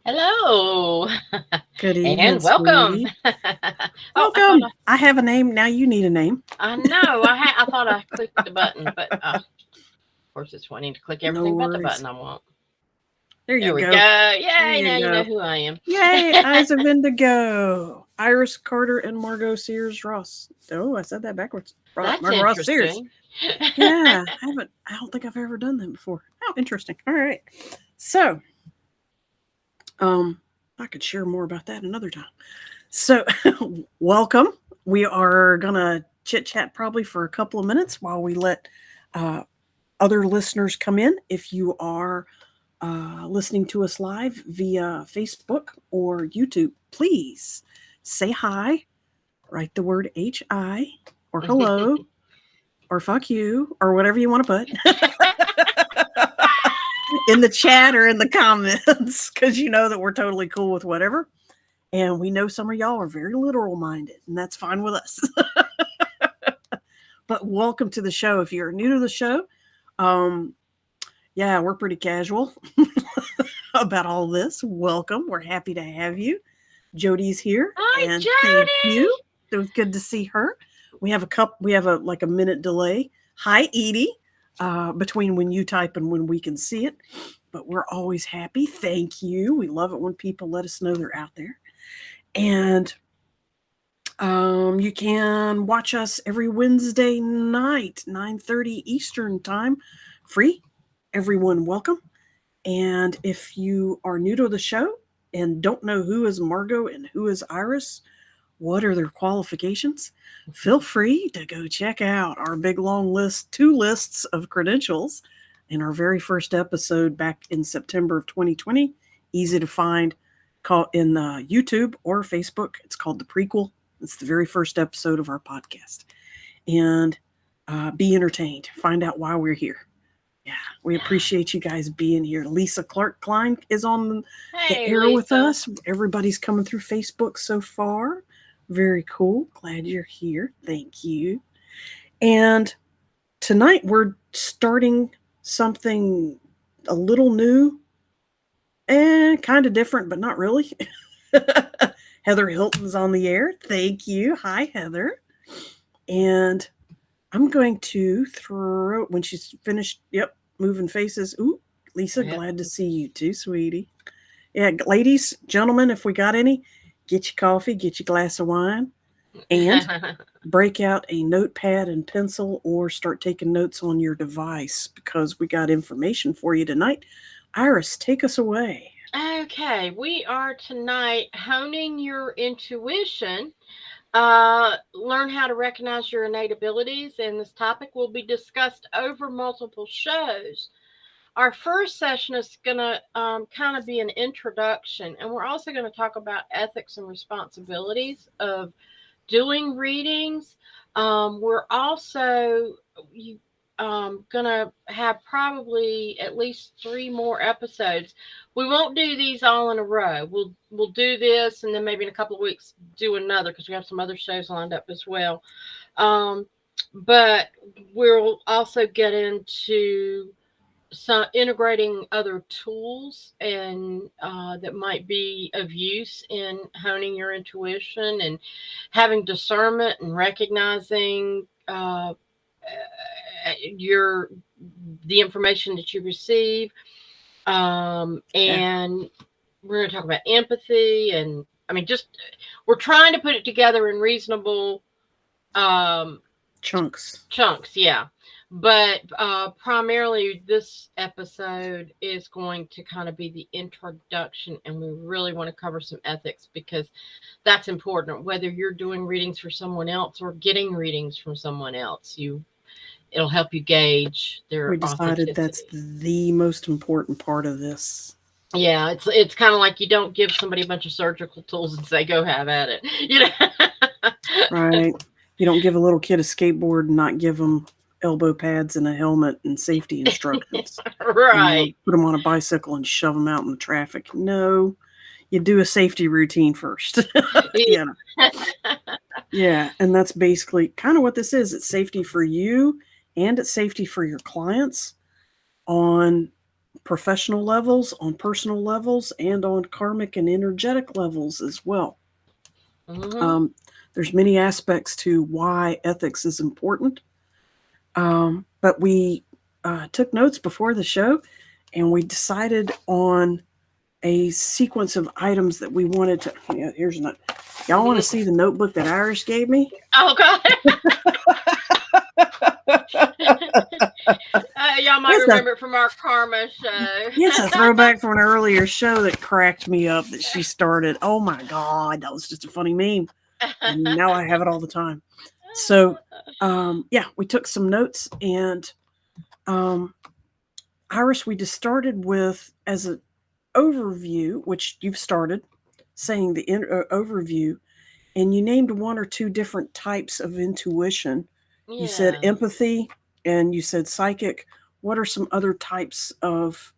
Hello Good evening, and welcome. sweetie. Oh, I thought Welcome. I have a name. Now you need a name. I know I thought I clicked the button, but of course it's wanting to click No everything but the button worries. I want. There you There we go. go. There Yay! you Now you know go. who I am. Yay. Eyes of Indigo. Iris Carter and Margot Sears Ross. Oh, I said that backwards. That's Margot Ross Sears. interesting. Yeah. I don't think I've ever done that before. Oh, interesting. All right. So, um, I could share more about that another time. So, welcome. We are gonna chit chat probably for a couple of minutes while we let uh, other listeners come in. If you are listening to us live via Facebook or YouTube, please say hi, write the word HI or hello or fuck you or whatever you want to put in the chat or in the comments because you know that we're totally cool with whatever. And we know some of y'all are very literal minded, and that's fine with us. But welcome to the show. If you're new to the show, um, yeah, we're pretty casual about all this. Welcome. We're happy to have you. Jody's here, Hi, and thank you. Jody. It was good to see her. We have a like a minute delay. Hi, Edie, between when you type and when we can see it. But we're always happy. Thank you. We love it when people let us know they're out there. And you can watch us every Wednesday night, 9:30 Eastern time, free. Everyone welcome. And if you are new to the show and don't know who is Margot and who is Iris, what are their qualifications? Feel free to go check out our big long list, two lists of credentials in our very first episode back in September of 2020. Easy to find call in YouTube or Facebook. It's called The Prequel. It's the very first episode of our podcast. And be entertained. Find out why we're here. Yeah, we appreciate you guys being here. Lisa Clark Klein is on the Hey, air with Lisa. us. Everybody's coming through Facebook so far. Very cool. Glad you're here. Thank you. And tonight we're starting something a little new and kind of different, but not really. Heather Hilton's on the air. Thank you. Hi, Heather. And I'm going to throw when she's finished. Yep, moving faces. Ooh, Lisa, Yep. glad to see you too, sweetie. Yeah, ladies, gentlemen, if we got any, get your coffee, get your glass of wine, and break out a notepad and pencil or start taking notes on your device because we got information for you tonight. Iris, take us away. Okay, we are tonight honing your intuition. Learn how to recognize your innate abilities, and this topic will be discussed over multiple shows. Our first session is going to kind of be an introduction, and we're also going to talk about ethics and responsibilities of doing readings. We're also you, going to have probably at least three more episodes. We won't do these all in a row. We'll do this, and then maybe in a couple of weeks do another because we have some other shows lined up as well. Um, but we'll also get into some integrating other tools and that might be of use in honing your intuition and having discernment and recognizing your the information that you receive, Yeah, and we're going to talk about empathy. And I mean, just we're trying to put it together in reasonable um, chunks. chunks, yeah. But primarily, this episode is going to kind of be the introduction, and we really want to cover some ethics because that's important. Whether you're doing readings for someone else or getting readings from someone else, it'll help you gauge their We decided that's authenticity. the most important part of this. Yeah, it's kind of like you don't give somebody a bunch of surgical tools and say go have at it. You know. Right. You don't give a little kid a skateboard and not give them elbow pads and a helmet and safety instructions. You know, Right. put them on a bicycle and shove them out in the traffic. No, you do a safety routine first. You know, yeah, and that's basically kind of what this is. It's safety for you, and it's safety for your clients on professional levels, on personal levels, and on karmic and energetic levels as well. Mm-hmm. Um, there's many aspects to why ethics is important, but we took notes before the show, and we decided on a sequence of items that we wanted to. Yeah, here's a note. Y'all want to see the notebook that Iris gave me? Oh God. Y'all might It's a remember it from our karma show. it's a throwback from an earlier show that cracked me up that she started. Oh my god, that was just a funny meme, and now I have it all the time. So, yeah, we took some notes, and um, Iris, we just started with as an overview, which you've started saying the overview, and you named one or two different types of intuition. You said Yeah. empathy, and you said psychic. What are some other types of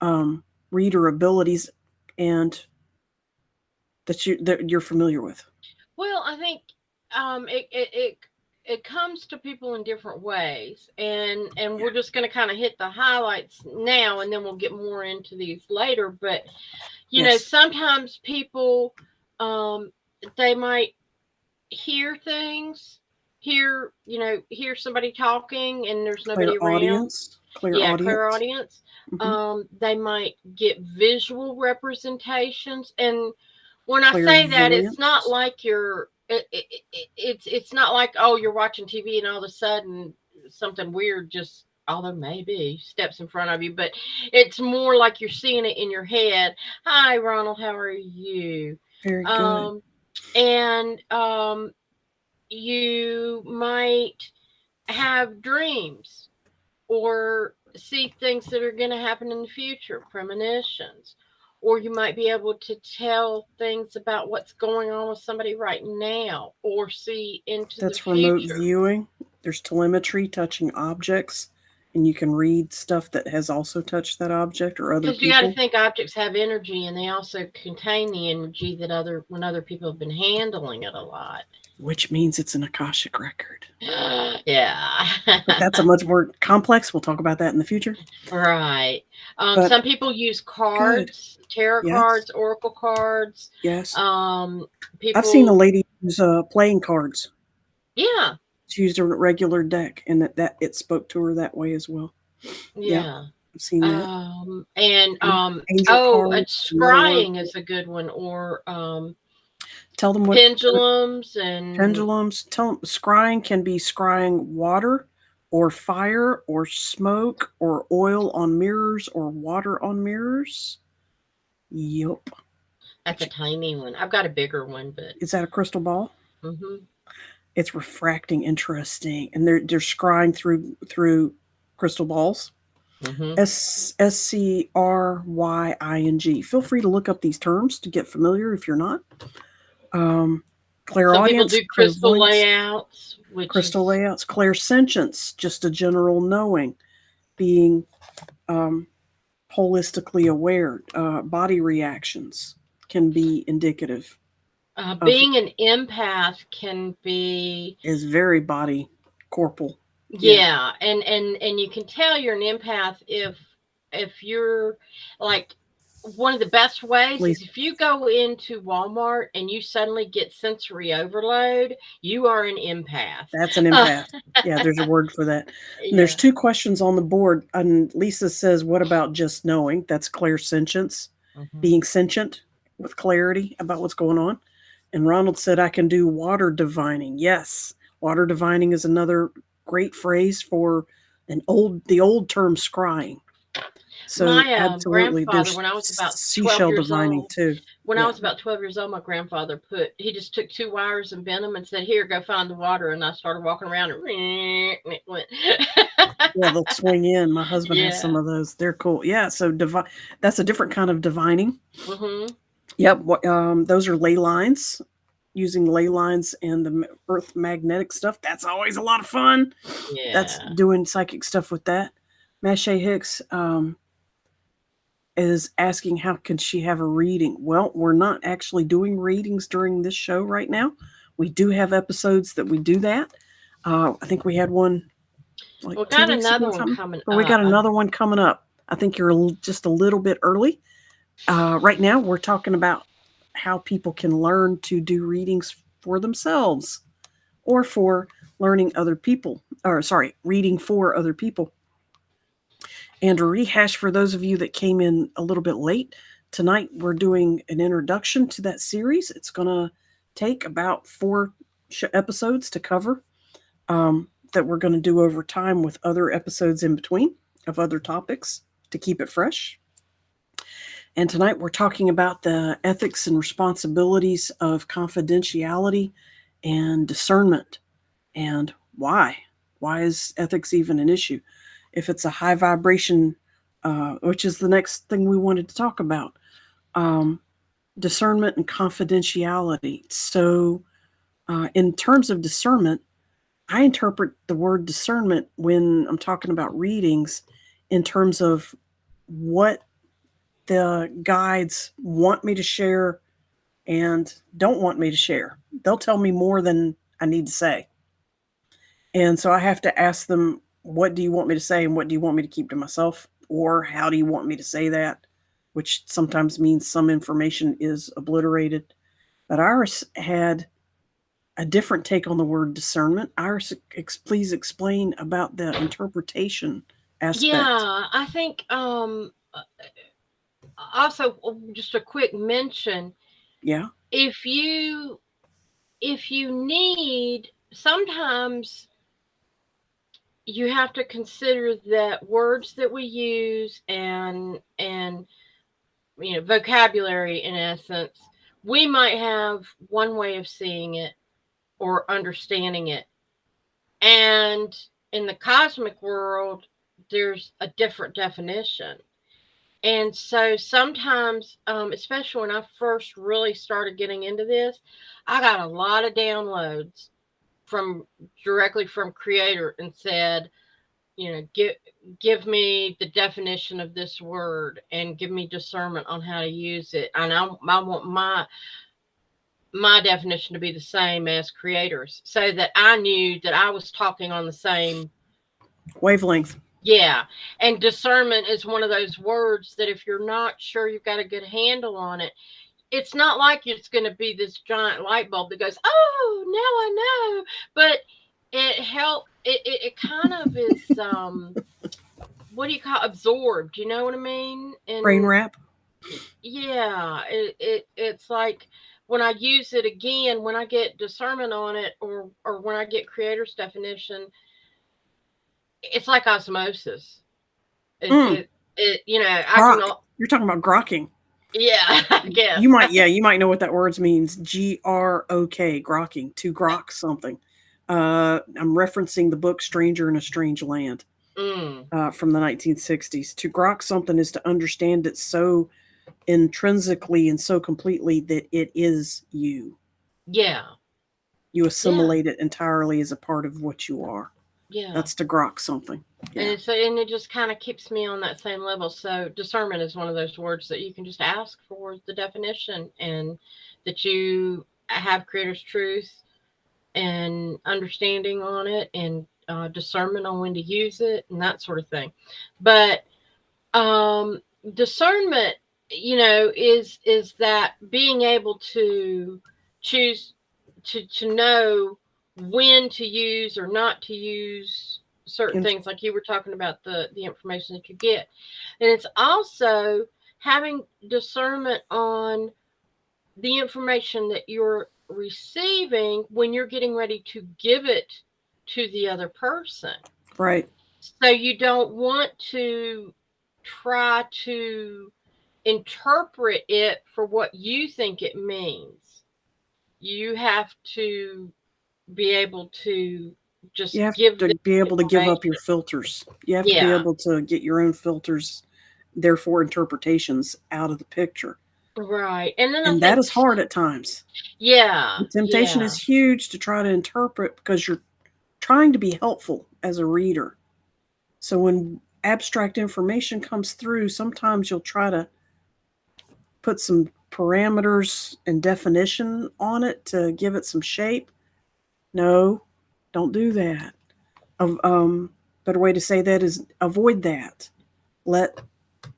um, reader abilities and that you're familiar with? Well, I think it comes to people in different ways, and Yeah. we're just going to kind of hit the highlights now, and then we'll get more into these later. But Yes. sometimes people, um, they might hear things, hear somebody talking, and there's Clear nobody around. audience. Clear Yeah, clear audience. audience. Hmm. They might get visual representations, and when I say that, it's not Clairvoyance. like it's not like, oh, you're watching TV and all of a sudden something weird just, although maybe, steps in front of you, but it's more like you're seeing it in your head. Hi, Ronald, how are you? Very good. Um, and you might have dreams or see things that are going to happen in the future, premonitions. Or you might be able to tell things about what's going on with somebody right now or see into the That's remote future. viewing. There's telemetry, touching objects, and you can read stuff that has also touched that object or other Because you got to people, think objects have energy and they also contain the energy that when other people have been handling it a lot. which means it's an Akashic record. Yeah. But that's a much more complex. We'll talk about that in the future. Right. But Some people use good. cards, tarot Yes. cards, oracle cards. Yes. Um, I've seen a People, lady use playing cards. yeah, She used a regular deck, and that it spoke to her that way as well. Yeah, yeah. I've seen that. And Angel oh, cards, another one. scrying is a good one, or Tell them what pendulums and pendulums. Tell them scrying can be scrying water, or fire, or smoke, or oil on mirrors, or water on mirrors. Yup. that's a tiny one. I've got a bigger one, but Is that a crystal ball? hmm It's refracting, interesting, and they're scrying through crystal balls. hmm Scrying. Feel free to look up these terms to get familiar if you're not. Um, some people Clairaudience, do crystal clairvoyance, layouts, which crystal is layouts, clairsentience, just a general knowing, being um, holistically aware. Body reactions can be indicative of being an empath can be. is very body corporal. Yeah, Yeah, and you can tell you're an empath if you're like, one of the best ways please. is if you go into Walmart and you suddenly get sensory overload, you are an empath. That's an Uh, empath. Yeah, there's a word for that. And there's yeah. two questions on the board. And Lisa says, what about just knowing? That's clairsentience, hmm being sentient with clarity about what's going on. And Ronald said, I can do water divining. Yes, water divining is another great phrase for the old term scrying. So My absolutely, grandfather, there's when I was about 12 seashell years divining old, too. when I Yeah, was about 12 years old, my grandfather he just took two wires and bent them and said, "Here, go find the water." And I started walking around and it went. yeah, they'll swing in. My husband has some Yeah. of those. They're cool. Yeah, so that's a different kind of divining. hmm Yep. Those are ley lines. Using ley lines and the earth magnetic stuff. That's always a lot of fun. That's Yeah. doing psychic stuff with that. Mache Hicks, is asking how could she have a reading. Well, we're not actually doing readings during this show right now. We do have episodes that we do that. I think we had one like We 2 got weeks ago another or one something, coming but we got up. another one coming up. I think you're just a little bit early. Right now, we're talking about how people can learn to do readings for themselves or for learning other people, or sorry, reading for other people. And to rehash for those of you that came in a little bit late, tonight we're doing an introduction to that series. It's going to take about 4 episodes to cover, that we're going to do over time with other episodes in between of other topics to keep it fresh. And tonight we're talking about the ethics and responsibilities of confidentiality and discernment, and why. Why is ethics even an issue? If it's a high vibration, which is the next thing we wanted to talk about, um, discernment and confidentiality. So, in terms of discernment, I interpret the word discernment when I'm talking about readings in terms of what the guides want me to share and don't want me to share. They'll tell me more than I need to say. And so I have to ask them, what do you want me to say and what do you want me to keep to myself? Or how do you want me to say that? Which sometimes means some information is obliterated. But Iris had a different take on the word discernment. Iris, please explain about the interpretation aspect. Yeah, I think also just a quick mention, Yeah. if you need, sometimes you have to consider that words that we use and vocabulary, in essence, we might have one way of seeing it or understanding it, and in the cosmic world there's a different definition. And so sometimes, especially when I first really started getting into this, I got a lot of downloads from directly from creator and said, give me the definition of this word and give me discernment on how to use it. And I want my definition to be the same as creators, so that I knew that I was talking on the same. Wavelength. Yeah. And discernment is one of those words that if you're not sure you've got a good handle on it, it's not like it's going to be this giant light bulb that goes, oh, now I know. But it kind of is, what do you call, absorbed, you know what I mean? Brain And wrap. yeah, it's like when I use it again, when I get discernment on it, or when I get creator's definition, it's like osmosis. It Mm, it, I can, grok. You're talking about grokking. yeah, I guess. You might, yeah, you might know what that word means. Grok, grokking, to grok something. I'm referencing the book Stranger in a Strange Land, Mm, from the 1960s. To grok something is to understand it so intrinsically and so completely that it is you. yeah, You yeah, assimilate it entirely as a part of what you are. yeah. That's to grok something. And Yeah. it just kind of keeps me on that same level. So discernment is one of those words that you can just ask for the definition, and that you have creator's truth and understanding on it, and discernment on when to use it and that sort of thing. But um, discernment, is that being able to choose to know when to use or not to use certain And things, like you were talking about the information that you get. And it's also having discernment on the information that you're receiving when you're getting ready to give it to the other person. right. So you don't want to try to interpret it for what you think it means. You have to be able to just You have give to the be able to give up your information. filters. You have to be Yeah, able to get your own filters, therefore interpretations, out of the picture. right. And then I And that think, is hard at times. yeah, The temptation yeah, is huge to try to interpret because you're trying to be helpful as a reader. So when abstract information comes through, sometimes you'll try to put some parameters and definition on it to give it some shape. No, don't do that. Better way to say that is avoid that. Let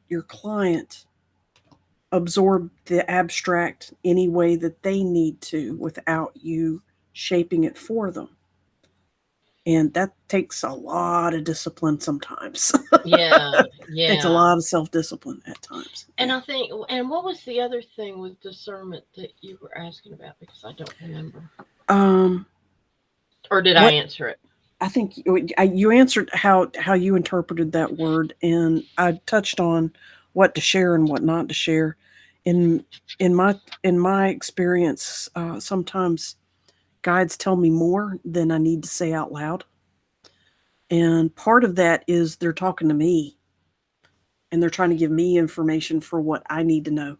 your client absorb the abstract any way that they need to without you shaping it for them. And that takes a lot of discipline sometimes. Yeah, Takes a yeah. lot of self discipline at times. And Yeah. I think, and what was the other thing with discernment that you were asking about? Because I don't remember. Um, Or did I what answer it? I think you answered how you interpreted that word, and I touched on what to share and what not to share. In in my in my experience, sometimes guides tell me more than I need to say out loud, and part of that is they're talking to me and they're trying to give me information for what I need to know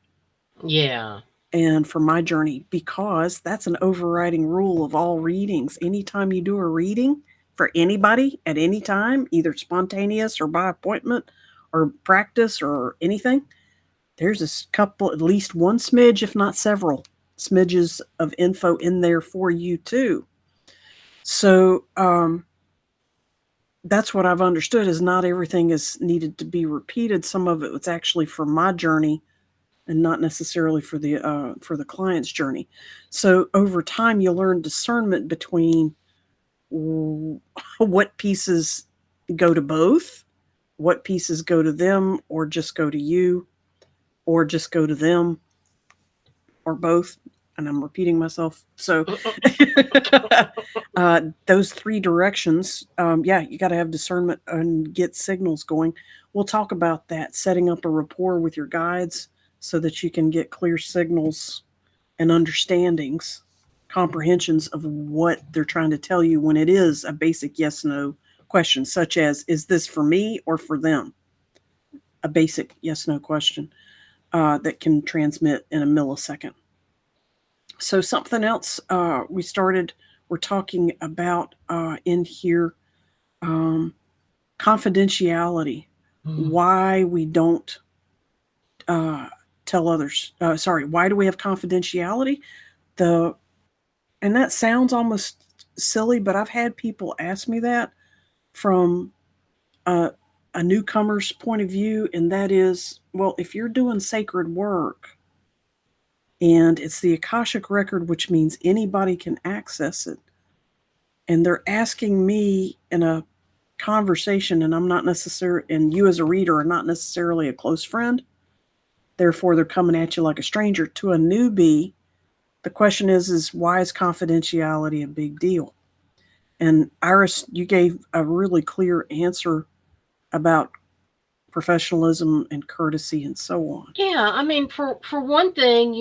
Yeah. and for my journey, because that's an overriding rule of all readings. Anytime you do a reading for anybody at any time, either spontaneous or by appointment or practice or anything, there's a couple, at least one smidge, if not several smidges of info in there for you too. So that's what I've understood is not everything is needed to be repeated. Some of it was actually for my journey and not necessarily for the client's journey. So over time, you learn discernment between what pieces go to both, what pieces go to them, or just go to you, or just go to them, or both. And I'm repeating myself. So those three directions, yeah, you got to have discernment and get signals going. We'll talk about that, setting up a rapport with your guides so that you can get clear signals and understandings, comprehensions of what they're trying to tell you when it is a basic yes no question, such as, is this for me or for them? A basic yes no question that can transmit in a millisecond. So, something else we're talking about in here, um, confidentiality, Mm. why we don't uh, tell others. Sorry, why do we have confidentiality? The And that sounds almost silly, but I've had people ask me that from a, a newcomer's point of view, and that is, well, if you're doing sacred work and it's the Akashic record, which means anybody can access it, and they're asking me in a conversation, and I'm not necessarily, and you as a reader are not necessarily a close friend, therefore they're coming at you like a stranger. To a newbie, the question is why is confidentiality a big deal? And Iris, you gave a really clear answer about professionalism and courtesy and so on. Yeah, I mean, for one thing,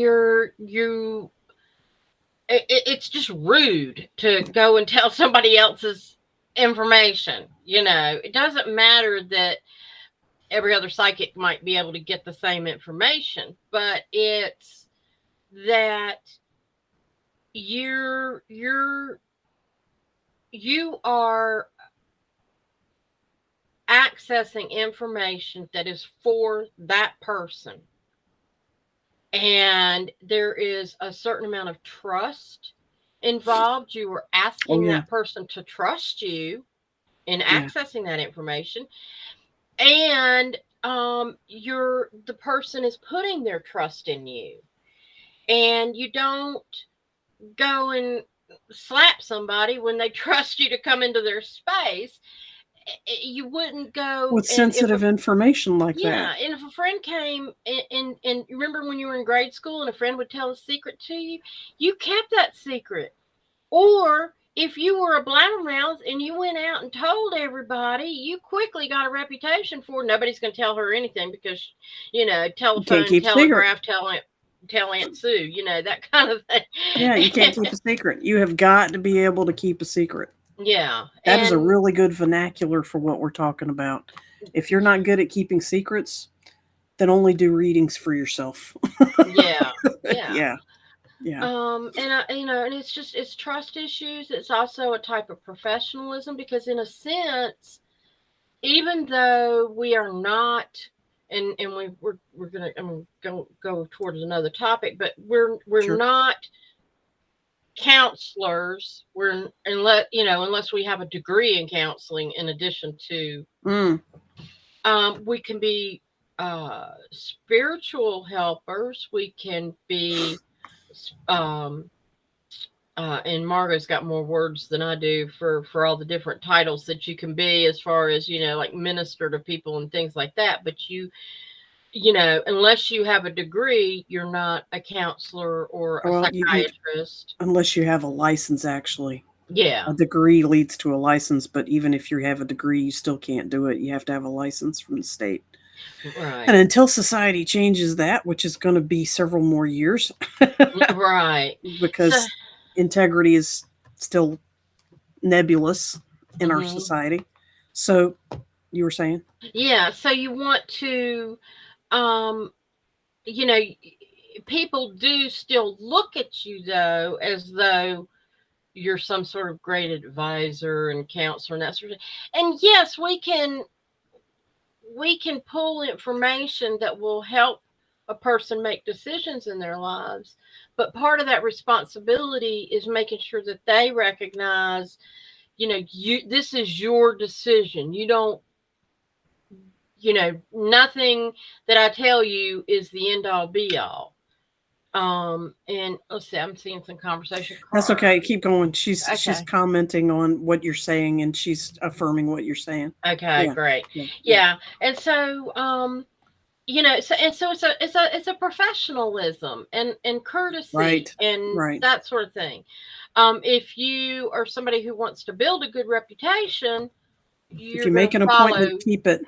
it's just rude to go and tell somebody else's information. It doesn't matter that every other psychic might be able to get the same information, but it's that you are accessing information that is for that person, and there is a certain amount of trust involved. You are Oh asking yeah, that person to trust you in yeah, accessing that information, and the person is putting their trust in you, and you don't go and slap somebody when they trust you to come into their space. You wouldn't go, with and if a sensitive information like that. yeah, and if a friend came, and you remember when you were in grade school and a friend would tell a secret to you, you kept that secret. Or if you were a blabbermouth and you went out and told everybody, you quickly got a reputation for nobody's going to tell her anything because, You can't telephone, keep a secret. telegraph, tell Aunt Sue, that kind of Yeah, you thing. can't keep a secret. You have got to be able to keep a secret. Yeah, That is a and really good vernacular for what we're talking about. If you're not good at keeping secrets, then only do readings for yourself. yeah, yeah. Yeah, yeah, And it's trust issues. It's also a type of professionalism because, in a sense, even though we are not, we're gonna, I'm gonna go towards another topic, but we're Sure. not counselors. We're, unless we have a degree in counseling in addition to, Mm. we can be spiritual helpers. We can be, um, and Margot's got more words than I do for all the different titles that you can be, as far as, like minister to people and things like that. But unless you have a degree, you're not a counselor or a Well, psychiatrist. unless you have a license, actually. Yeah, A degree leads to a license, but even if you have a degree, you still can't do it. You have to have a license from the state. And right, until society changes that, which is going to be several more years, right. So, because integrity is still nebulous in our mhm. society. So, you were saying? Yeah. So you want to, um, you know, people do still look at you though as though you're some sort of great advisor and counselor and that sort of thing. And yes, we can pull information that will help a person make decisions in their lives. But part of that responsibility is making sure that they recognize, this is your decision. You don't, nothing that I tell you is the end all be all. And let's see, I'm seeing some conversation That's card. okay. Keep going. She's Okay. commenting on what you're saying and she's affirming what you're saying. Okay, Yeah. great. Yeah. Yeah. Yeah. And so, so it's a professionalism and courtesy Right. and Right. that sort of thing. If you are somebody who wants to build a good reputation, If you're you going make to an appointment, follow, keep it.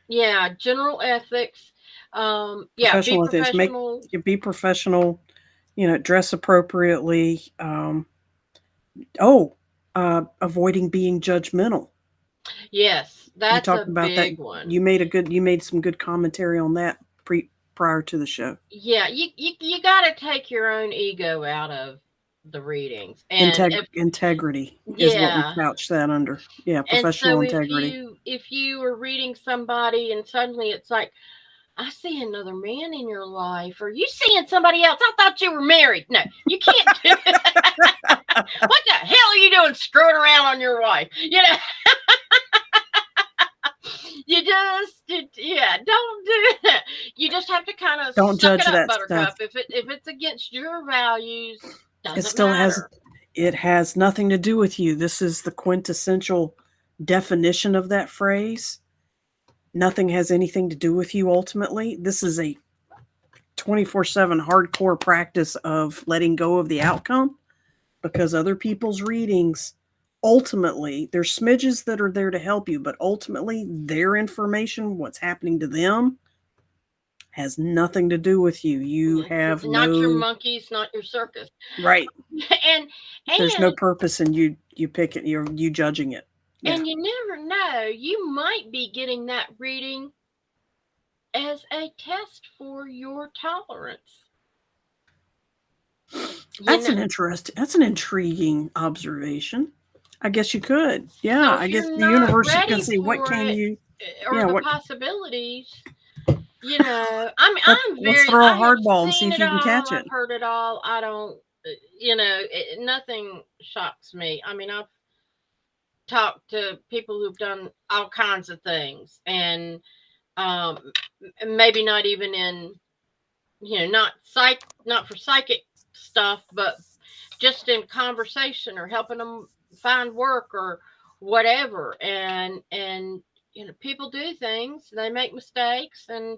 yeah, general ethics. Yeah, be Professional ethics. Make professional. you be professional. Dress appropriately. Oh, avoiding being judgmental. Yes, You that's a talked about that. big one. You made some good commentary on that prior to the show. Yeah, you got to take your own ego out of the readings. And if, Integrity is what we yeah, couch that under. Yeah, and professional so if integrity. you if you are reading somebody and suddenly it's like, I see another man in your life, or you seeing somebody else? I thought you were married. No, you can't do that. What the hell are you doing screwing around on your wife? Yeah, don't do that. You just have to kind of Don't suck it judge up, that stuff. Buttercup. If it's against your values, It doesn't still has matter. it has nothing to do with you. This is the quintessential definition of that phrase. Nothing has anything to do with you ultimately. This is a 24/7 hardcore practice of letting go of the outcome because other people's readings ultimately there's smidges that are there to help you, but ultimately their information, what's happening to them, has nothing to do with you. You It's have not your no monkeys, not your circus. right. and There's no and purpose in you pick it. You judging it. Yeah. and you never know. You might be getting that reading as a test for your tolerance. You That's know, an interesting. That's an intriguing observation. I guess you could. Yeah. so I if guess you're the not universe can ready see what for can it, you. or Yeah. the What? possibilities, I'm Let's very, throw a I have hardball and see seen if it you can all, catch I've it. heard it all. I don't, nothing shocks me. I mean, I've talked to people who've done all kinds of things, and um, maybe not even in, not for psychic stuff, but just in conversation or helping them find work or whatever. And people do things, they make mistakes, and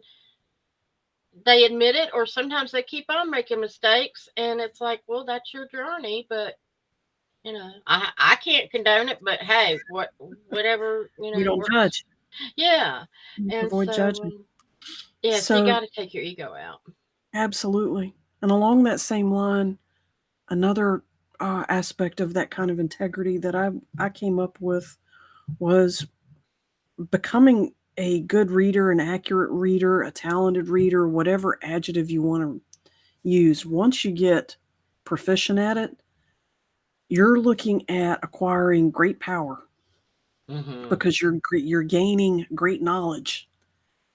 they admit it, or sometimes they keep on making mistakes, and it's like, well, that's your journey. But I can't condone it, but hey, whatever, We don't works. judge. Yeah. We And avoid so, judging. yeah, so you So got to take your ego out. absolutely. And along that same line, another aspect of that kind of integrity that I came up with was becoming a good reader, an accurate reader, a talented reader, whatever adjective you want to use. Once you get proficient at it, you're looking at acquiring great power. Mm-hmm. because you're gaining great knowledge.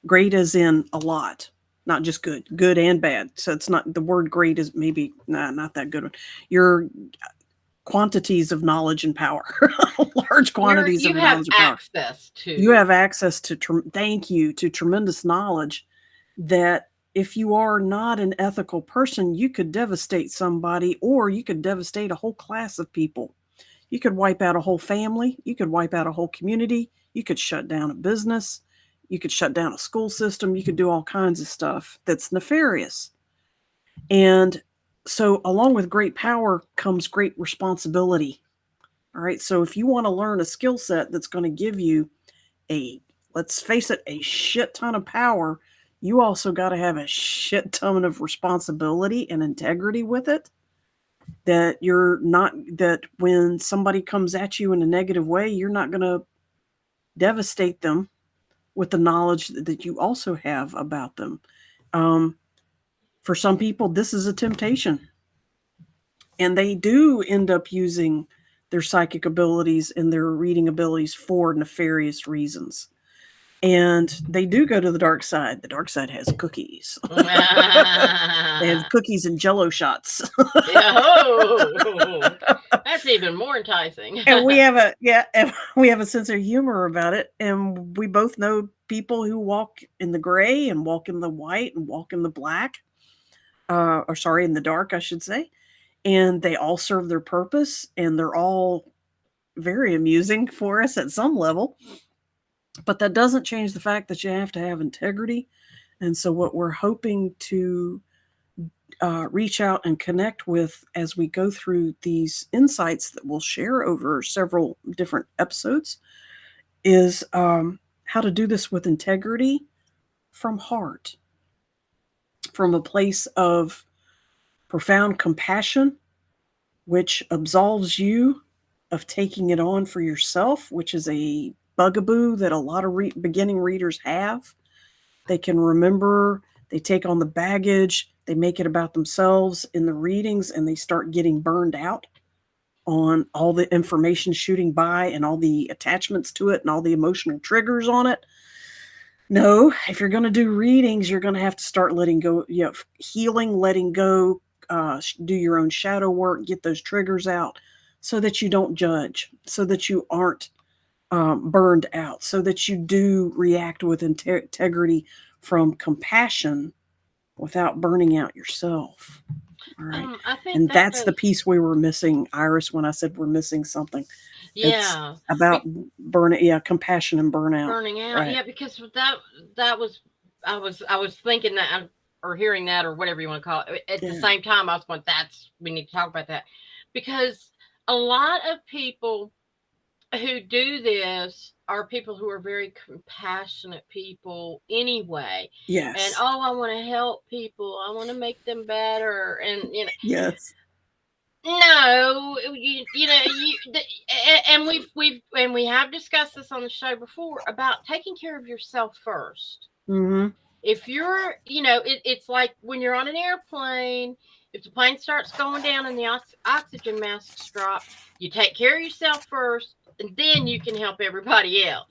Great as in a lot, not just good, good and bad. So it's not, the word great is maybe not that good one. Your quantities of knowledge and power, large quantities You of have knowledge and power. access You to. have access to, thank you, to tremendous knowledge that if you are not an ethical person, you could devastate somebody or you could devastate a whole class of people. You could wipe out a whole family. You could wipe out a whole community. You could shut down a business. You could shut down a school system. You could do all kinds of stuff that's nefarious. And so, along with great power comes great responsibility. All right. So, if you want to learn a skill set that's going to give you a, let's face it, a shit ton of power, you also got to have a shit ton of responsibility and integrity with it. That you're not, that when somebody comes at you in a negative way, you're not going to devastate them with the knowledge that you also have about them. Um, for some people, this is a temptation, and they do end up using their psychic abilities and their reading abilities for nefarious reasons. And they do go to the dark side. The dark side has cookies. They have cookies and jello shots. Oh, that's even more enticing. And we have a, yeah, and we have a sense of humor about it. And we both know people who walk in the gray and walk in the white and walk in the black. Or sorry, in the dark, I should say. And they all serve their purpose and they're all very amusing for us at some level. But that doesn't change the fact that you have to have integrity. And so, what we're hoping to reach out and connect with as we go through these insights that we'll share over several different episodes is how to do this with integrity from heart, from a place of profound compassion, which absolves you of taking it on for yourself, which is a bugaboo that a lot of beginning readers have. They can remember, they take on the baggage, they make it about themselves in the readings, and they start getting burned out on all the information shooting by and all the attachments to it and all the emotional triggers on it. No, if you're going to do readings, you're going to have to start letting go, healing, letting go, do your own shadow work, get those triggers out so that you don't judge, so that you aren't burned out, so that you do react with integrity from compassion without burning out yourself. All right. I think And that that's the goes. piece we were missing, Iris, when I said we're missing something. It's Yeah, about be- yeah, compassion and burnout. burning out. Right. Yeah, because that was I was thinking that or hearing that or whatever you want to call it. At the Yeah. same time, I was going, "That's we need to talk about that," because a lot of people who do this are people who are very compassionate people anyway. And Yes. oh, I want to help people. I want to make them better. And Yes. no, and we have discussed this on the show before about taking care of yourself first. Mm-hmm. If you're, it's like when you're on an airplane, if the plane starts going down and the oxygen masks drop, you take care of yourself first, and then you can help everybody else.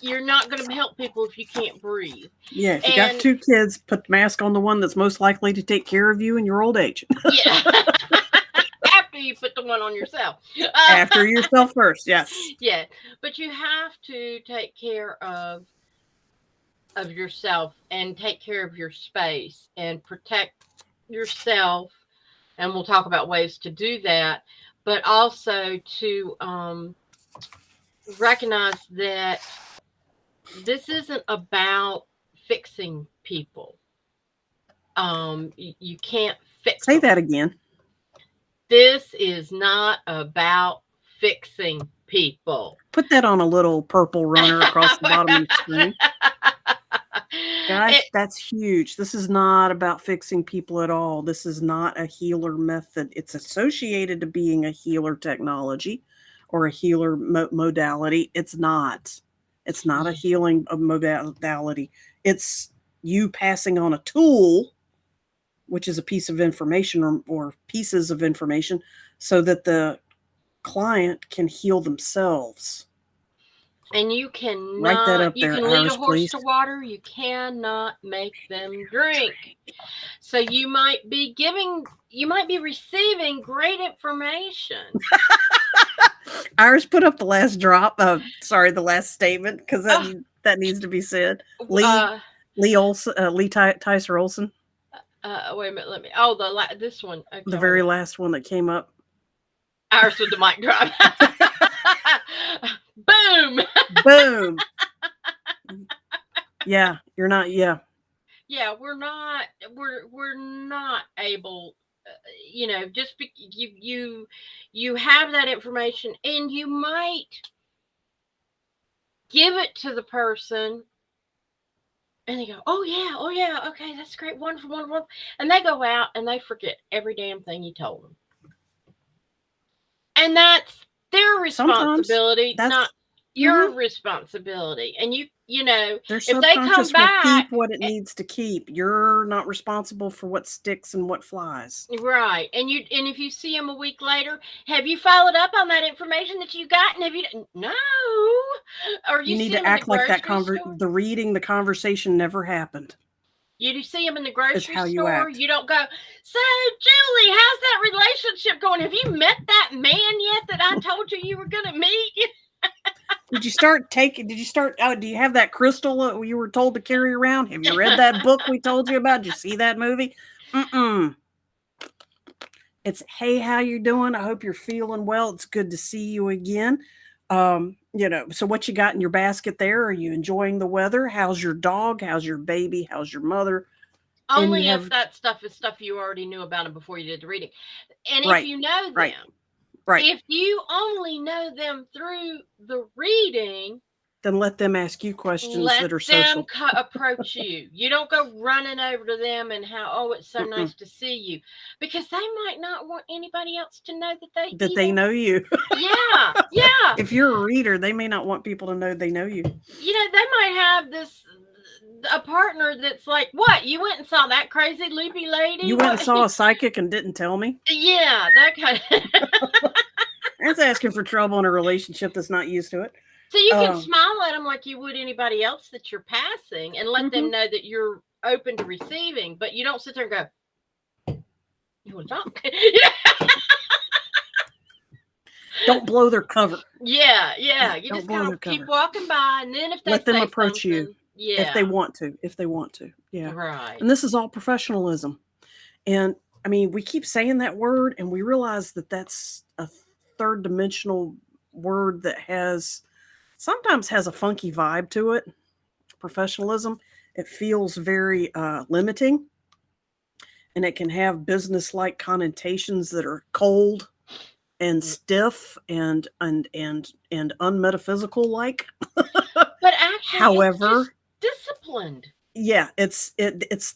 You're not going to help people if you can't breathe. Yeah. If you got And two kids, put the mask on the one that's most likely to take care of you in your old age. yeah, after you put the one on yourself. After yourself first. Yes. Yeah, but you have to take care of yourself and take care of your space and protect yourself, and we'll talk about ways to do that, but also to recognize that this isn't about fixing people. You can't fix Say them. that again. This is not about fixing people. Put that on a little purple runner across the bottom of the screen. Guys, it, that's huge. This is not about fixing people at all. This is not a healer method. It's associated to being a healer technology or a healer modality. It's not. It's not a healing modality. It's you passing on a tool, which is a piece of information or pieces of information, so that the client can heal themselves. And Write that up you there, can lead a Iris, horse please. to water, you cannot make them drink. So you might be receiving great information. Iris, put up the last drop. Sorry, the last statement, because Oh, that needs to be said. Lee uh, Lee Olson, Tyser Olson, wait a minute, oh, this one. the Okay, wait a very minute. last one that came up. Ours with the mic drop. Boom. Boom. Yeah, you're not. Yeah, Yeah, we're not able, just you have that information and you might give it to the person and they go, oh yeah, okay, that's great, wonderful, wonderful, and they go out and they forget every damn thing you told them, and that's their sometimes responsibility, not that's. your responsibility. And Their if they come subconscious will back. keep what it needs to keep. You're not responsible for what sticks and what flies. Right. And if you see them a week later, have you followed up on that information that you got? And have you no? Or You you need see to them in the act like grocery store? the conversation never happened. You do see them in the Is grocery how you store. act. You don't go, so Julie, how's that relationship going? Have you met that man yet that I told you were going to meet? Did you start taking? Did you start? Oh, do you have that crystal you were told to carry around? Have you read that book we told you about? Did you see that movie? Mm-mm. It's hey, how you doing? I hope you're feeling well. It's good to see you again. So what you got in your basket there? Are you enjoying the weather? How's your dog? How's your baby? How's your mother? And you Only if have that stuff is stuff you already knew about them before you did the reading. And if right, you know right, them, right. if you only know them through the reading, Then let them ask you questions let that are them social. approach you. You don't go running over to them and how, oh, it's so Mm-mm. nice to see you, because they might not want anybody else to know that they That they even. know you. Yeah, yeah. If you're a reader, they may not want people to know they know you. They might have this a partner that's like, what? You went and saw that crazy loopy lady? You went and What? saw a psychic and didn't tell me. Yeah, that kind of. That's asking for trouble in a relationship that's not used to it. So you can Um, smile at them like you would anybody else that you're passing and let mhm. them know that you're open to receiving, but you don't sit there and go, you want to talk? Don't blow their cover. Yeah, yeah. You Don't just blow kind their of keep cover. walking by, and then if they Let them say approach you something, if yeah, they want to. If they want to. Yeah. right. And this is all professionalism. And I mean, we keep saying that word, and we realize that that's a third dimensional word that sometimes has a funky vibe to it. Professionalism. It feels very limiting, and it can have business like connotations that are cold and Mm. stiff and unmetaphysical like. But actually, it's just However, disciplined. yeah, it's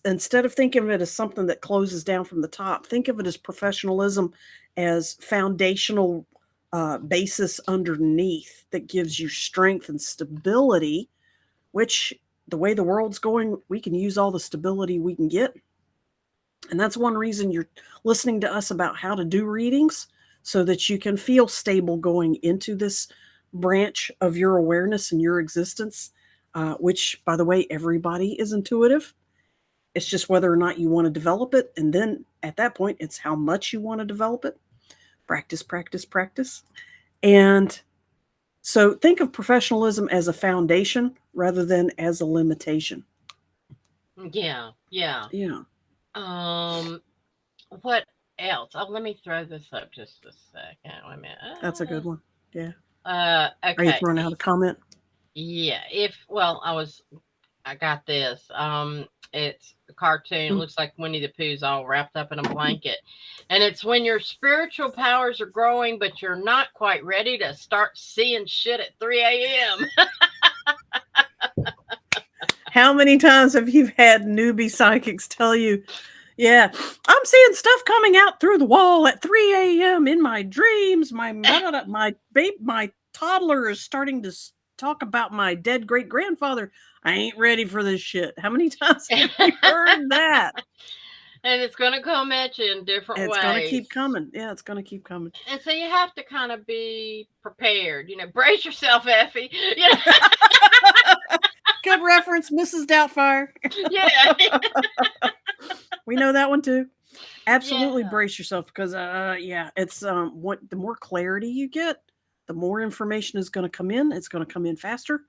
instead of thinking of it as something that closes down from the top, think of it as professionalism, as foundational basis underneath that gives you strength and stability, which the way the world's going, we can use all the stability we can get. And that's one reason you're listening to us about how to do readings, so that you can feel stable going into this branch of your awareness and your existence, which, by the way, everybody is intuitive. It's just whether or not you want to develop it. And then at that point, it's how much you want to develop it. Practice, practice, practice. And so think of professionalism as a foundation rather than as a limitation. Yeah, yeah. Yeah, Um, what else? Oh, let me throw this up just a second. Wait a that's a good one. Yeah. minute. Are you Okay. throwing out a comment? Yeah. I got this. It's a cartoon. It Mm. looks like Winnie the Pooh's all wrapped up in a blanket. And it's when your spiritual powers are growing, but you're not quite ready to start seeing shit at 3 a.m. How many times have you had newbie psychics tell you, yeah, I'm seeing stuff coming out through the wall at 3 a.m. in my dreams. My toddler is starting to talk about my dead great grandfather. I ain't ready for this shit. How many times have you heard that? And it's going to come at you in different It's gonna ways. keep coming. Yeah, it's gonna keep coming. And so you have to kind of be prepared. Brace yourself, Effie. Good reference, Mrs. Doubtfire. Yeah. We know that one too. Absolutely Yeah. brace yourself because yeah, it's what the more clarity you get, the more information is going to come in. It's going to come in faster.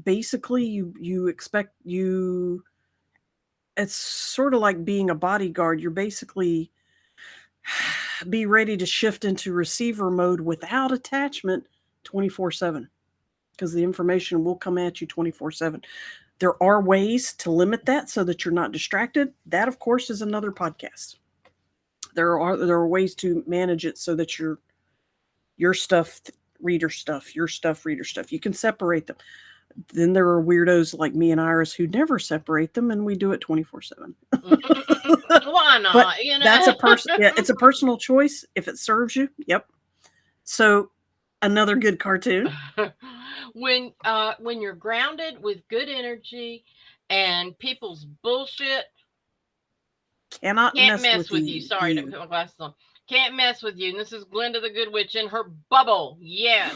Basically, you expect you. It's sort of like being a bodyguard. You're basically be ready to shift into receiver mode without attachment 24/7 because the information will come at you 24/7. There are ways to limit that so that you're not distracted. That, of course, is another podcast. There are ways to manage it so that your stuff, reader stuff, your stuff, reader stuff. You can separate them. Then there are weirdos like me and Iris who never separate them, and we do it 24/7. Why But not? that's a person. Yeah, it's a personal choice if it serves you. Yep. So another good cartoon. When you're grounded with good energy and people's bullshit Cannot can't mess mess with with you. you. Sorry, didn't You. put my glasses on. Can't mess with you. And this is Glenda the Good Witch in her bubble. Yes.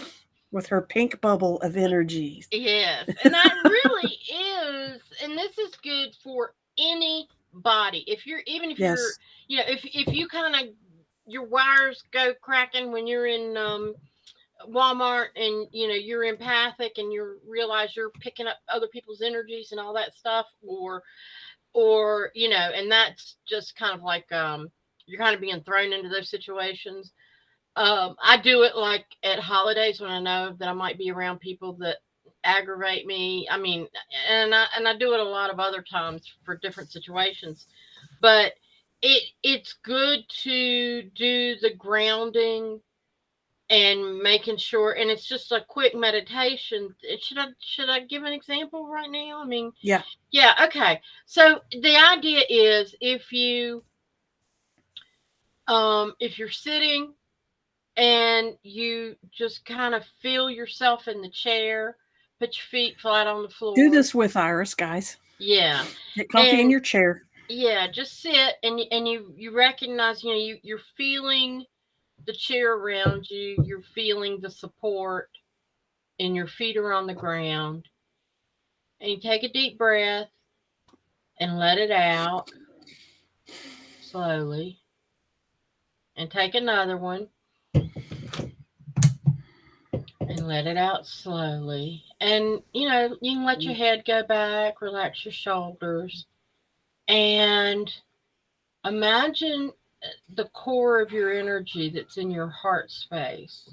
With her pink bubble of energies. Yes. And that really is, and this is good for anybody. If you're, even if you're, Yes. if you kind of, your wires go cracking when you're in Walmart, and you're empathic and you realize you're picking up other people's energies and all that stuff, or and that's just kind of like you're kind of being thrown into those situations. I do it like at holidays when I know that I might be around people that aggravate me. I mean, and I do it a lot of other times for different situations. But it's good to do the grounding and making sure, and it's just a quick meditation. Should I give an example right now? I mean, Yeah. yeah, okay. So the idea is, if you're sitting and you just kind of feel yourself in the chair, put your feet flat on the Do floor. this with Iris, guys. Yeah. Get comfy in And your chair. yeah, just sit, and you recognize, you're feeling the chair around you, you're feeling the support, and your feet are on the ground. And you take a deep breath and let it out slowly, and take another one and let it out slowly. And you can let your head go back, relax your shoulders, and imagine the core of your energy that's in your heart space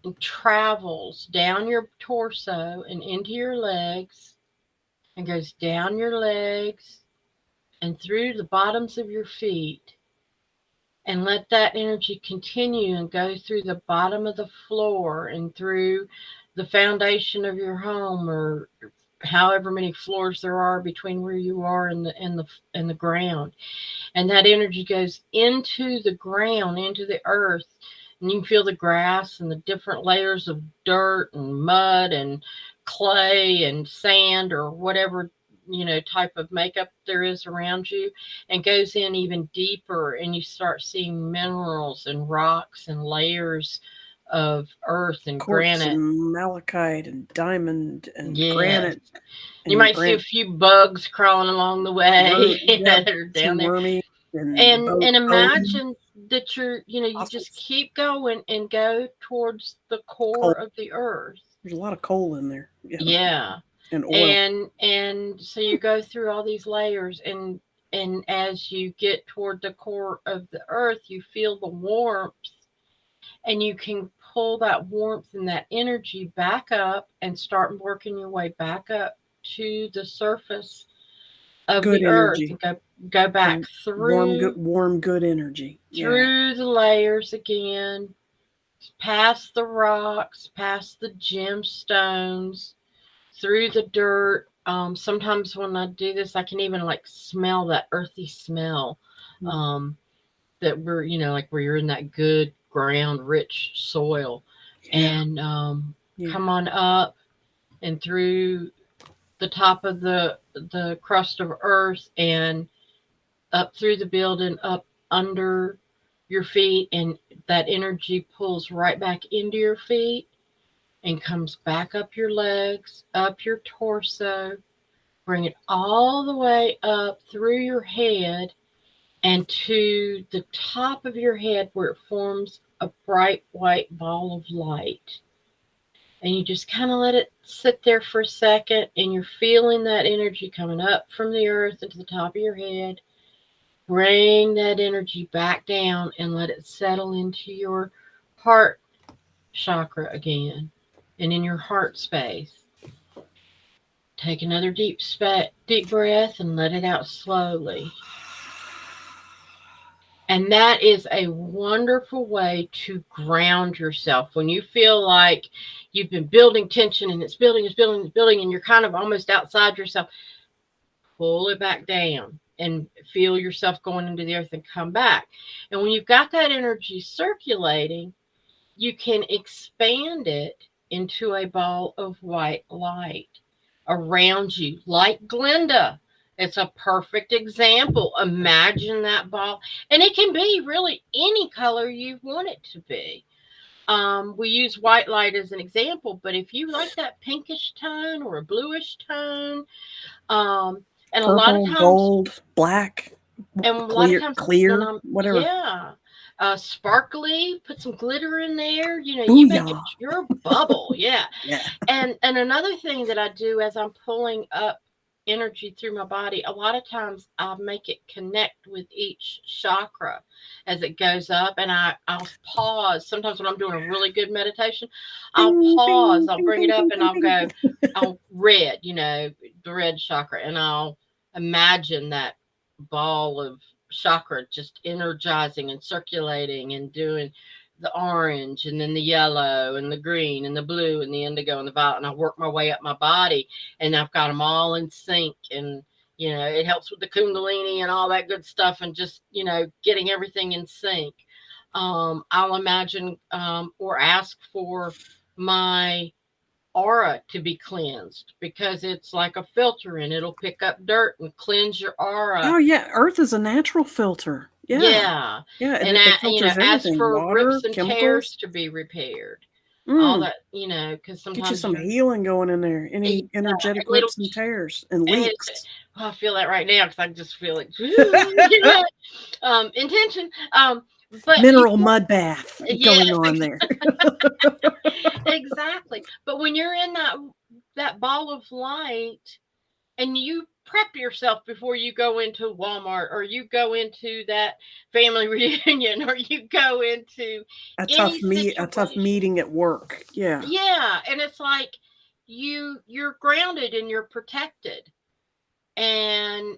and travels down your torso and into your legs, and goes down your legs and through the bottoms of your feet, and let that energy continue and go through the bottom of the floor and through the foundation of your home, or however many floors there are between where you are and the ground. And that energy goes into the ground, into the earth, and you can feel the grass and the different layers of dirt and mud and clay and sand, or whatever type of makeup there is around you, and goes in even deeper, and you start seeing minerals and rocks and layers of earth and Quartz granite. and malachite and diamond and Yes. granite You and might see a granite few bugs crawling along the way yep, that are down some there. wormy and And bone imagine that you just fossils. keep going and go towards the core Coal. of the earth. There's a lot of coal in there. Yeah. Yeah. And oil. And so you go through all these layers, and as you get toward the core of the earth, you feel the warmth, and you can pull that warmth and that energy back up and start working your way back up to the surface of Good the earth, energy. and go back And warm, good energy. Yeah. through the layers again, past the rocks, past the gemstones, through the dirt. Sometimes when I do this, I can even like smell that earthy smell. Mm. Um, that we're, like where you're in that good ground, rich soil, Yeah. and Yeah. come on up and through the top of the crust of earth, and up through the building, up under your feet, and that energy pulls right back into your feet and comes back up your legs, up your torso, bring it all the way up through your head and to the top of your head where it forms a bright white ball of light. And you just kind of let it sit there for a second, and you're feeling that energy coming up from the earth into the top of your head. Bring that energy back down and let it settle into your heart chakra again and in your heart space. Take another deep breath and let it out slowly. And that is a wonderful way to ground yourself. When you feel like you've been building tension and it's building, and you're kind of almost outside yourself, pull it back down and feel yourself going into the earth and come back. And when you've got that energy circulating, you can expand it into a ball of white light around you, like Glenda. It's a perfect example. Imagine that ball, and it can be really any color you want it to be. We use white light as an example, but if you like that pinkish tone or a bluish tone, um, and a lot of Purple, times, gold, black, clear, when clear, I'm, whatever. yeah, sparkly, put some glitter in there. You know, you make it Booyah! your bubble. Yeah. Yeah. And another thing that I do as I'm pulling up energy through my body, a lot of times I make it connect with each chakra as it goes up, and I'll pause. Sometimes when I'm doing a really good meditation, I'll Bing, pause, bing, I'll bing, bring it bing, up bing, and bing, I'll bing. go, I'll red, the red chakra, and I'll imagine that ball of chakra just energizing and circulating and doing the orange and then the yellow and the green and the blue and the indigo and the violet, and I work my way up my body, and I've got them all in sync, and it helps with the kundalini and all that good stuff, and just getting everything in sync. I'll imagine or ask for my aura to be cleansed because it's like a filter, and it'll pick up dirt and cleanse your aura. Oh yeah, Earth is a natural filter. Yeah, Yeah. yeah, And it filters ask everything: for rips water, and tears chemicals. to be repaired. All Mm, that, because get you sometimes some you're, healing going in there. yeah, Any energetic little, rips and tears and and it's, leaks. I feel that right now because I just feel it, intention. But you, Mineral mud bath yes, going on there. exactly. But when you're in that ball of light, and you prep yourself before you go into Walmart, or you go into that family reunion, or you go into any A tough situation. meeting at work. Yeah. Yeah, and it's like you're grounded and you're protected. And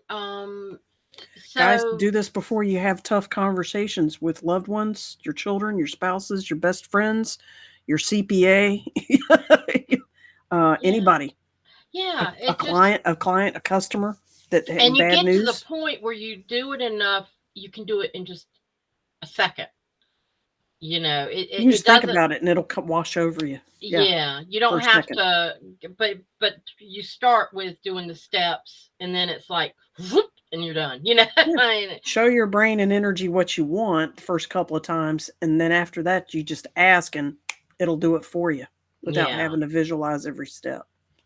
Guys, so do this before you have tough conversations with loved ones, your children, your spouses, your best friends, your CPA, yeah, anybody, yeah, a it just, client, a customer that and had you bad get to the news. point where you do it enough, you can do it in just a second. You It just think doesn't. about it and it'll wash over you. Yeah, Yeah, you for don't a have second. to, but you start with doing the steps, and then it's like whoop, and you're done. Yeah. I mean, Show your brain and energy what you want the first couple of times, and then after that, you just ask and it'll do it for you without yeah. having to visualize every step.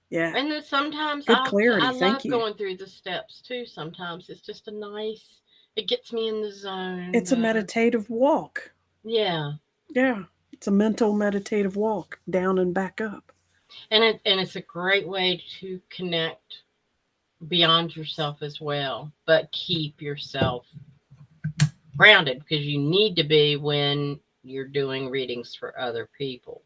Yeah. And then sometimes Good I clarity. love Thank you. going through the steps too. Sometimes it's just a nice. It gets me in the zone It's a better. meditative walk. Yeah, Yeah. It's a mental meditative walk down and back up. and it's a great way to connect beyond yourself as well, but keep yourself grounded because you need to be when you're doing readings for other people.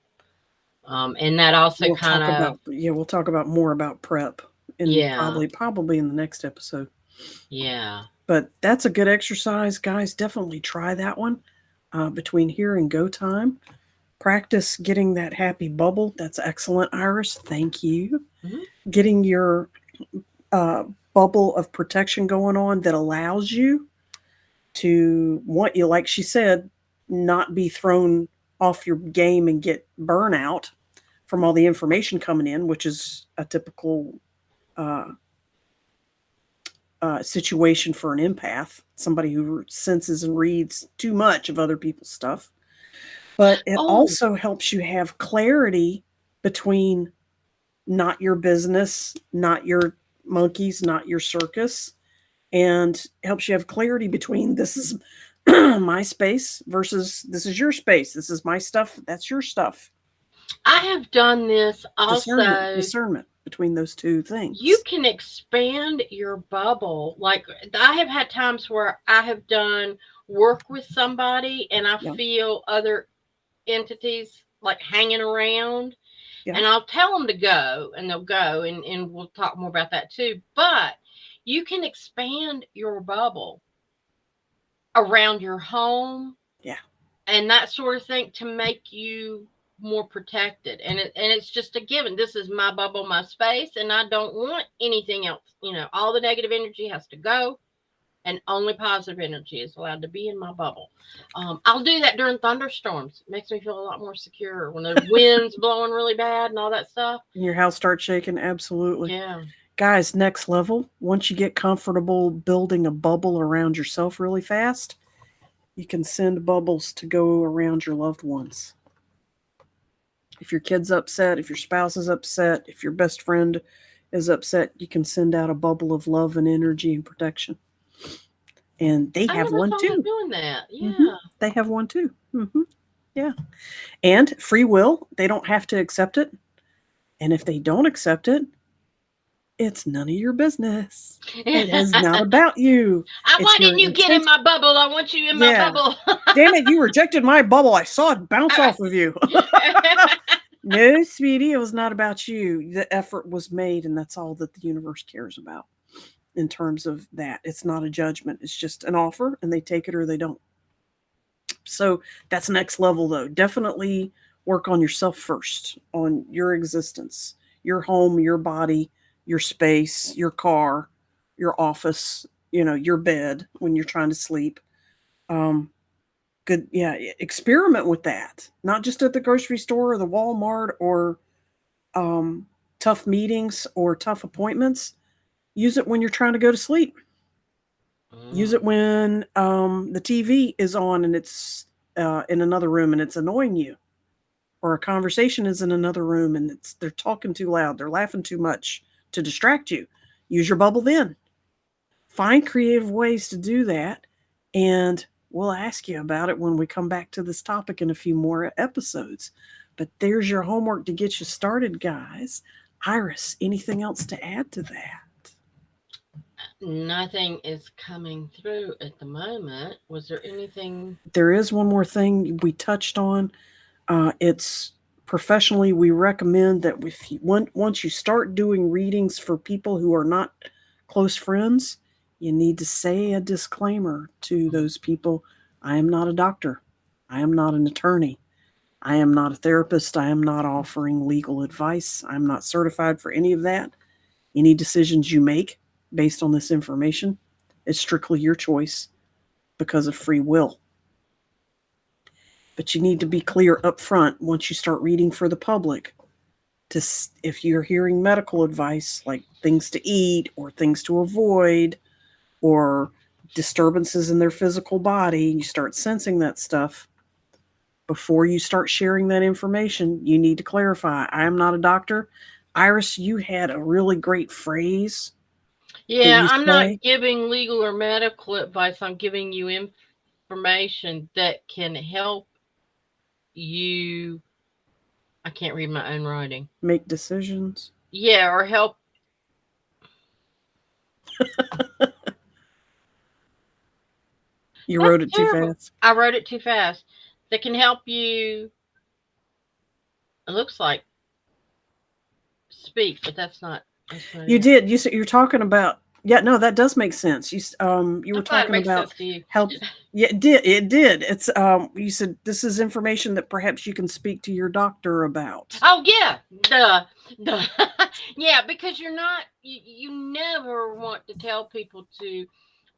And that also kind of, We'll talk about more about prep in yeah, probably in the next episode. yeah, But that's a good exercise, guys. Definitely try that one between here and go time. Practice getting that happy bubble. That's excellent, Iris. Thank you. mhm, Getting your uh, bubble of protection going on that allows you to want you, like she said, not be thrown off your game and get burnout from all the information coming in, which is a typical uh, situation for an empath, somebody who senses and reads too much of other people's stuff. But it Oh, also helps you have clarity between not your business, not your monkeys, not your circus, and helps you have clarity between this is my space versus this is your space. This is my stuff. That's your stuff. I have done this Discernment, also. discernment between those two You things. can expand your bubble. Like, I have had times where I have done work with somebody and I Yeah, feel other entities like hanging around, yeah, and I'll tell them to go and they'll go, and we'll talk more about that too. But you can expand your bubble around your home yeah. and that sort of thing to make you more protected, and it's just a given. This is my bubble, my space, and I don't want anything else. All the negative energy has to go, and only positive energy is allowed to be in my bubble. I'll do that during thunderstorms. It makes me feel a lot more secure when the wind's blowing really bad and all that stuff. And your house starts shaking. Absolutely. Yeah. Guys, next level, once you get comfortable building a bubble around yourself really fast, you can send bubbles to go around your loved ones. If your kid's upset, if your spouse is upset, if your best friend is upset, you can send out a bubble of love and energy and protection. And they I have never one thought of too. doing that. Hmm. Yeah. They have one too. Yeah. And free will, they don't have to accept it. And if they don't accept it, it's none of your business. It is not about you. Why It's your didn't you get in intention. my bubble? I want you in my Yeah. bubble. Damn it, you rejected my bubble. I saw it bounce off of you. No, sweetie, it was not about you. The effort was made, and that's all that the universe cares about in terms of that. It's not a judgment, it's just an offer, and they take it or they don't. So that's next level, though. Definitely work on yourself first, on your existence, your home, your body, your space, your car, your office, your bed when you're trying to sleep. Um, Good, yeah, experiment with that. Not just at the grocery store or the Walmart or um, tough meetings or tough appointments. Use it when you're trying to go to sleep. Use Mm. it when the TV is on and it's in another room and it's annoying you, or a conversation is in another room and they're talking too loud, they're laughing too much to distract you. Use your bubble then. Find creative ways to do that, and we'll ask you about it when we come back to this topic in a few more episodes. But there's your homework to get you started, guys. Iris, anything else to add to that? Nothing is coming through at the moment. Was there anything? There is one more thing we touched on. It's professionally, we recommend that once you start doing readings for people who are not close friends, you need to say a disclaimer to those people. I am not a doctor. I am not an attorney. I am not a therapist. I am not offering legal advice. I'm not certified for any of that. Any decisions you make based on this information is strictly your choice because of free will. But you need to be clear up front once you start reading for the public to, if you're hearing medical advice like things to eat or things to avoid or disturbances in their physical body, you start sensing that stuff. Before you start sharing that information, you need to clarify. I am not a doctor. Iris, you had a really great phrase that Yeah, you I'm not say. giving legal or medical advice. I'm giving you information that can help you. I can't read my own writing. Make decisions. Yeah, or help. You That's wrote it too terrible. fast. I wrote it too fast. That can help you. It looks like speak, but that's not. That's not You it. did. You said you're talking about. Yeah, no, that does make sense. You I'm were glad it talking makes about sense to you. help. Yeah, it did. It did. It's you said this is information that perhaps you can speak to your doctor about. Oh yeah, duh, duh. Yeah, because you never want to tell people to,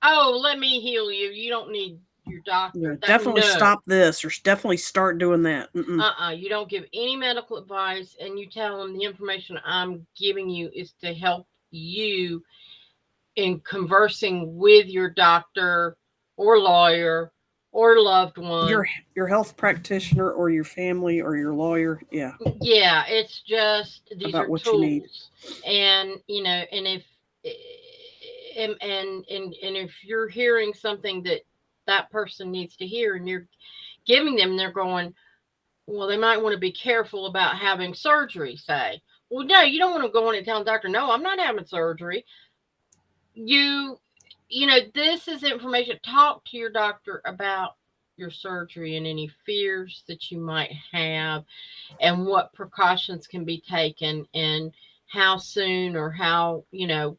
oh, let me heal you. You don't need your Yeah, doctor. That definitely no. stop this or definitely start doing that. Mm-mm. You don't give any medical advice, and you tell them the information I'm giving you is to help you in conversing with your doctor or lawyer or loved one. Your your health practitioner or your family or your lawyer, yeah, Yeah, it's just these about are what you need. tools. And and if and if you're hearing something that that person needs to hear and you're giving them, they're going, well, they might want to be careful about having surgery, say. Well, no, you don't want to go in and tell the doctor, no, I'm not having surgery. You this is information. Talk to your doctor about your surgery and any fears that you might have and what precautions can be taken and how soon or how,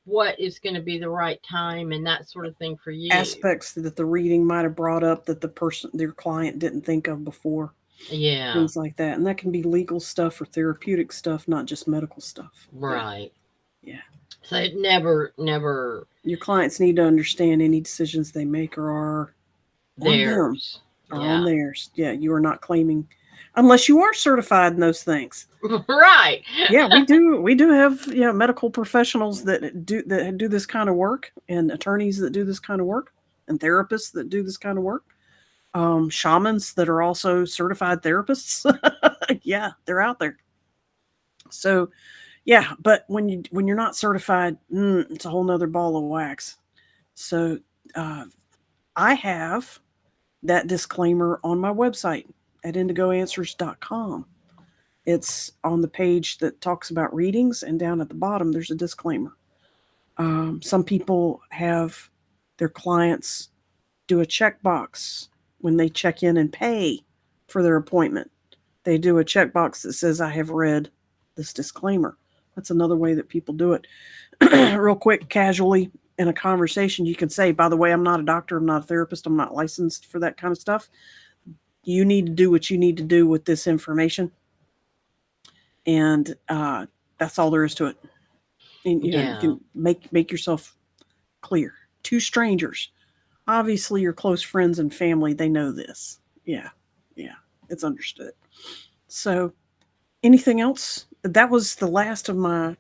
what is going to be the right time and that sort of thing for you. Aspects that the reading might have brought up that the person, their client, didn't think of before, Yeah, things like that. And that can be legal stuff or therapeutic stuff, not just medical stuff. Yeah, right. yeah. So it never Your clients need to understand any decisions they make are on them, theirs. are on Yeah. theirs. Yeah, you are not claiming, unless you are certified in those things. Right. Yeah, we do have, yeah, medical professionals that do this kind of work, and attorneys that do this kind of work, and therapists that do this kind of work. Shamans that are also certified therapists. Yeah, they're out there. So yeah, but when you're not certified, it's a whole nother ball of wax. So uh, I have that disclaimer on my website at indigoanswers.com. It's on the page that talks about readings, and down at the bottom, there's a disclaimer. Some people have their clients do a checkbox when they check in and pay for their appointment. They do a checkbox that says, I have read this disclaimer. That's another way that people do it. Real quick, casually in a conversation, you can say, by the way, I'm not a doctor, I'm not a therapist, I'm not licensed for that kind of stuff. You need to do what you need to do with this information. And that's all there is to it. And you Yeah. can make yourself clear. Two strangers, obviously your close friends and family, they know this. Yeah, yeah, it's understood. So, anything else? That was the last of my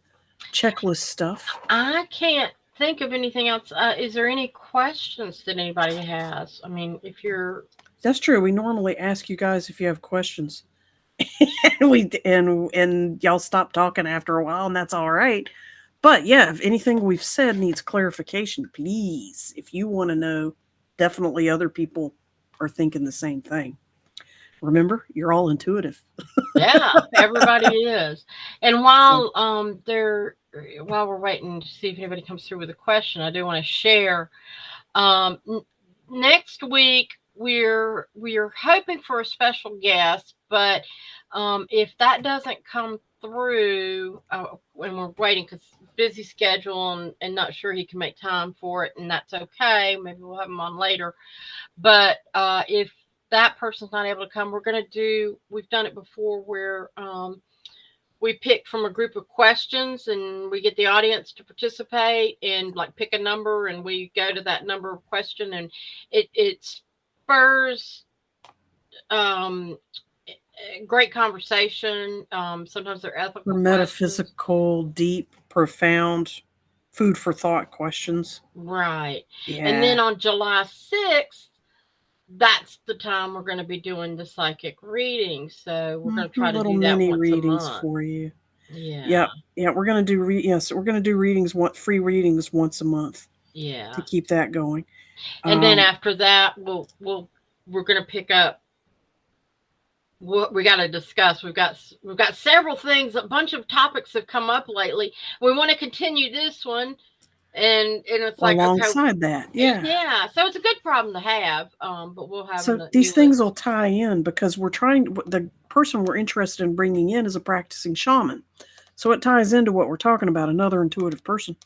checklist stuff. I can't think of anything else. Is there any questions that anybody has? I mean, if you're That's true. We normally ask you guys if you have questions, and and y'all stop talking after a while, and that's all right. But yeah, if anything we've said needs clarification, please, if you want to know, definitely other people are thinking the same thing. Remember, you're all intuitive. yeah, everybody is. And So, while we're waiting to see if anybody comes through with a question, I do want to share. Um, n- Next week we're hoping for a special guest, but if that doesn't come through, when we're waiting because busy schedule and not sure he can make time for it, and that's okay. Maybe we'll have him on later. But if that person's not able to come, we've done it before where we pick from a group of questions and we get the audience to participate and like pick a number and we go to that number of question and it spurs um, great conversation. Sometimes they're for ethical questions. metaphysical, deep, profound, food for thought questions. Right. And Yeah. then on July 6th, that's the time we're going to be doing the psychic reading. So we're going to try to Little do that mini once a readings month. for you. Yeah. Yep. Yeah, we're gonna do yes, we're gonna do readings, free readings once a month to Yeah. keep that going. And then Um, after that, we're going to pick up what we got to discuss. We've got several things. A bunch of topics have come up lately. We want to continue this one, and it's like, okay, alongside that, yeah. yeah. So it's a good problem to have. But we'll have a So these new things will list. tie in because the person we're interested in bringing in is a practicing shaman. So it ties into what we're talking about, another intuitive person.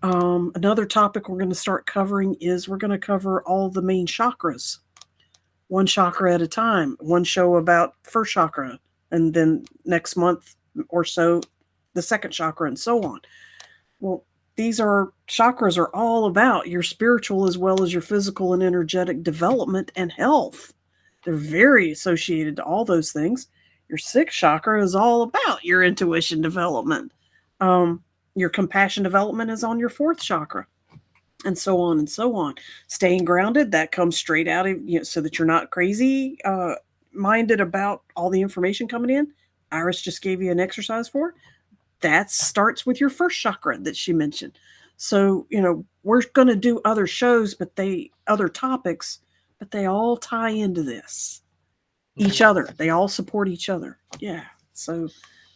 Another topic we're going to start covering is we're going to cover all the main chakras, one chakra at a time. One show about first chakra, and then next month or so, the second chakra, and so on. Well, these are chakras are all about your spiritual as well as your physical and energetic development and health. They're very associated to all those things. Your sixth chakra is all about your intuition development. Um, your compassion development is on your fourth chakra. and so on and so on. Staying grounded, that comes straight out of, so that you're not crazy minded about all the information coming in. Iris just gave you an exercise for. That starts with your first chakra that she mentioned. So, we're going to do other shows, other topics, but they all tie into this. Each Yes. other. They all support each other. Yeah. So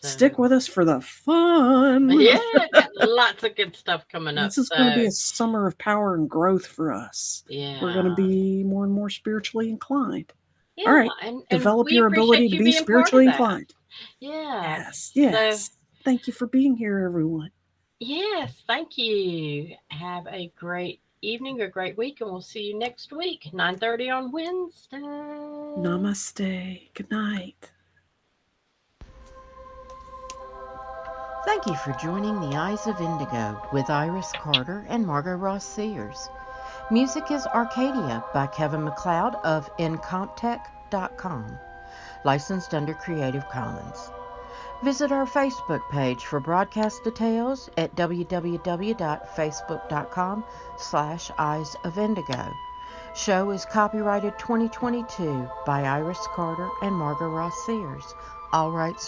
stick So with us for the fun. yeah, got lots of good stuff coming up. This is going to be So a summer of power and growth for us. We're going to yeah. be more and more spiritually inclined. All Yeah, right. and Develop we your ability appreciate to you be being part of spiritually that. inclined. Yeah. Yes. So Yes. Thank you for being here, everyone. yes, thank you. Have a great evening, a great week, and we'll see you next week, 9:30 on Wednesday. Namaste. Good night. Thank you for joining The Eyes of Indigo with Iris Carter and Margot Ross Sears. Music is Arcadia by Kevin MacLeod of Incomptech.com, licensed under Creative Commons. Visit our Facebook page for broadcast details at www.facebook.com/Eyes of Indigo. Show is copyrighted 2022 by Iris Carter and Margot Ross Sears. All rights